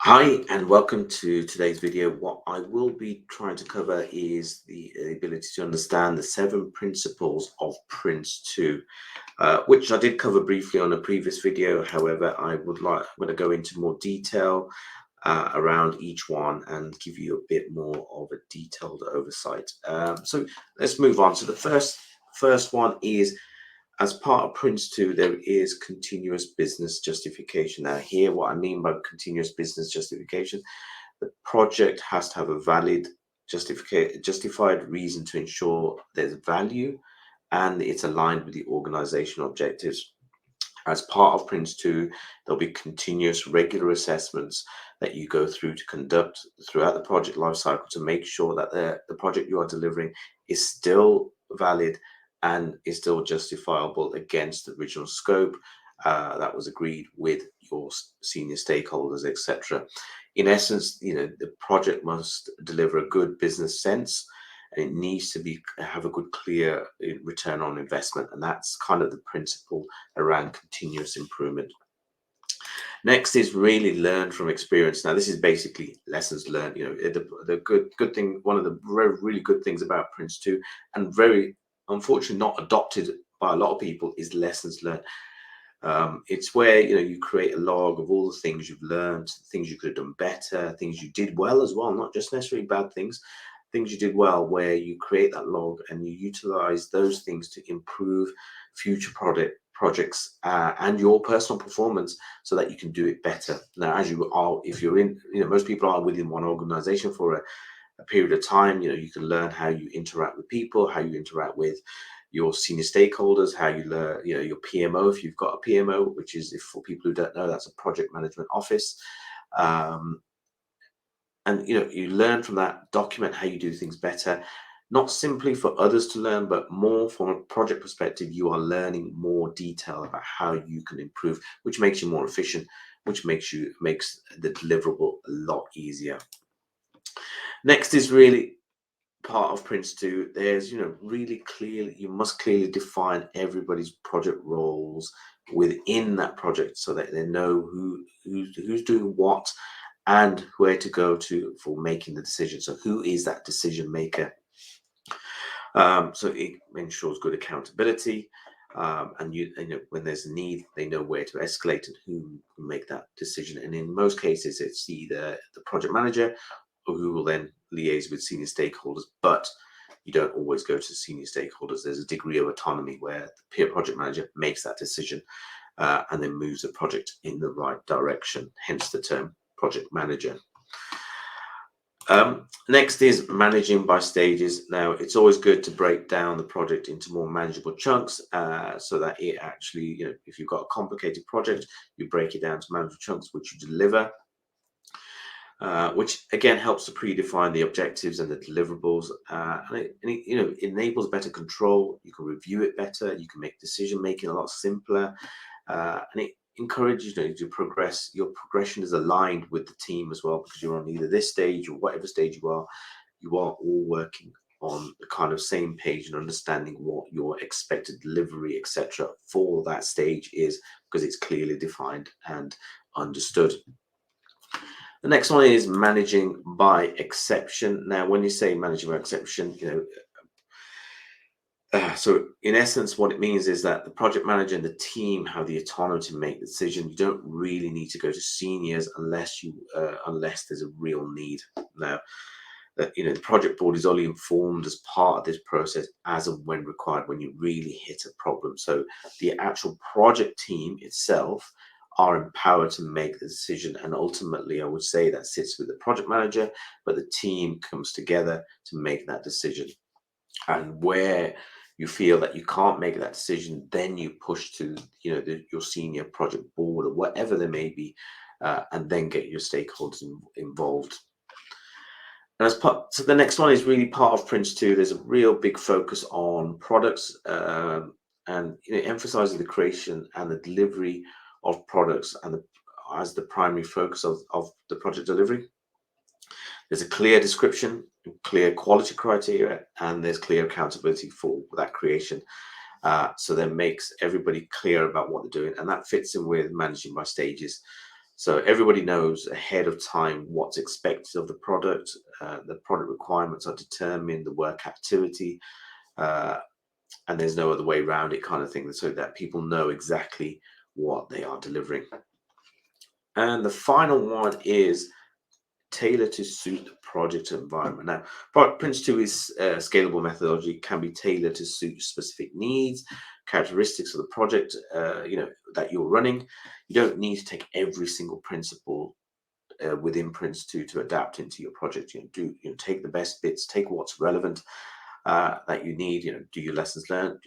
Hi and welcome to today's video. What I will be trying to cover is the ability to understand the 7 principles of PRINCE2, which I did cover briefly on a previous video. However, I'm going to go into more detail around each one and give you a bit more of a detailed oversight. So let's move on. So the first one is, as part of PRINCE2, there is continuous business justification. Now, here, what I mean by continuous business justification, the project has to have a valid, justified reason to ensure there's value and it's aligned with the organizational objectives. As part of PRINCE2, there'll be continuous, regular assessments that you go through to conduct throughout the project lifecycle to make sure that the project you are delivering is still valid and is still justifiable against the original scope that was agreed with your senior stakeholders, etc. In essence, the project must deliver a good business sense, and it needs to have a good, clear return on investment, and that's kind of the principle around continuous improvement. Next is really learn from experience. Now, this is basically lessons learned. The good thing, one of the really good things about PRINCE2, and very unfortunately not adopted by a lot of people, is lessons learned. It's where you create a log of all the things you've learned, things you could have done better, things you did well as well, not just necessarily bad things you did well, where you create that log and you utilize those things to improve future projects and your personal performance so that you can do it better. Now, as you are, if you're in, most people are within one organization for a period of time, you can learn how you interact with people, how you interact with your senior stakeholders, how you learn, your PMO, if you've got a PMO, which is, if for people who don't know, that's a project management office. And you learn from that, document how you do things better, not simply for others to learn, but more from a project perspective. You are learning more detail about how you can improve, which makes you more efficient, which makes the deliverable a lot easier. Next is really part of PRINCE2. There's really clearly, you must clearly define everybody's project roles within that project so that they know who's doing what and where to go to for making the decision. So who is that decision maker? So it ensures good accountability, and when there's a need, they know where to escalate and who will make that decision. And in most cases, it's either the project manager or who will then liaise with senior stakeholders. But you don't always go to senior stakeholders. There's a degree of autonomy where the peer project manager makes that decision and then moves the project in the right direction, hence the term project manager. Next is managing by stages. Now, it's always good to break down the project into more manageable chunks so that it actually, if you've got a complicated project, you break it down to manageable chunks, which you deliver, which again helps to predefine the objectives and the deliverables. And it enables better control. You can review it better. You can make decision making a lot simpler, and it encourages you to progress. Your progression is aligned with the team as well, because you're on either this stage or whatever stage you are all working on the kind of same page and understanding what your expected delivery, etc., for that stage is, because it's clearly defined and understood. The next one is managing by exception. Now, when you say managing by exception, so in essence, what it means is that the project manager and the team have the autonomy to make the decision. You don't really need to go to seniors unless there's a real need. Now, the project board is only informed as part of this process as and when required, when you really hit a problem. So the actual project team itself are empowered to make the decision, and ultimately, I would say that sits with the project manager, but the team comes together to make that decision. And where you feel that you can't make that decision, then you push to your senior project board or whatever there may be, and then get your stakeholders involved. And so the next one is really part of PRINCE2. There's a real big focus on products, and emphasizing the creation and the delivery of products as the primary focus of the project delivery. There's a clear description, clear quality criteria, and there's clear accountability for that creation. So that makes everybody clear about what they're doing, and that fits in with managing by stages. So everybody knows ahead of time what's expected of the product. The product requirements are determined, the work activity, uh, and there's no other way around it, kind of thing, so that people know exactly what they are delivering. And the final one is tailor to suit the project environment. Now, Prince2 is a scalable methodology, can be tailored to suit specific needs, characteristics of the project, that you're running. You don't need to take every single principle within Prince2 to adapt into your project. Take the best bits, take what's relevant that you need. Do your lessons learned.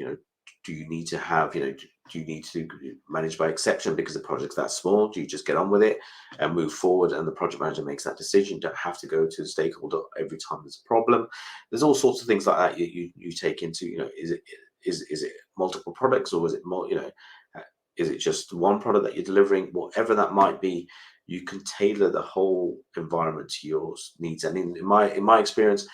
Do you need to have, do you need to manage by exception because the project's that small? Do you just get on with it and move forward, and the project manager makes that decision? You don't have to go to the stakeholder every time there's a problem. There's all sorts of things like that you take into, is it multiple products, or is it more, is it just one product that you're delivering? Whatever that might be, you can tailor the whole environment to your needs. And in my experience,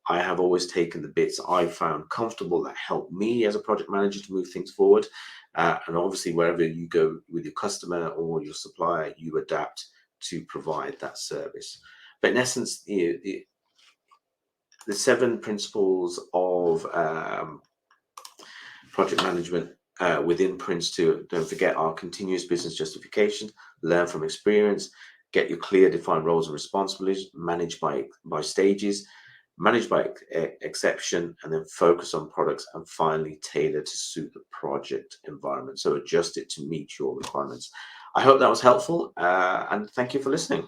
I have always taken the bits I found comfortable that help me as a project manager to move things forward. And obviously, wherever you go with your customer or your supplier, you adapt to provide that service. But in essence, the 7 principles of project management within Prince2, don't forget, our continuous business justification, learn from experience, get your clear defined roles and responsibilities, manage by stages, manage by exception, and then focus on products, and finally tailor to suit the project environment. So adjust it to meet your requirements. I hope that was helpful, and thank you for listening.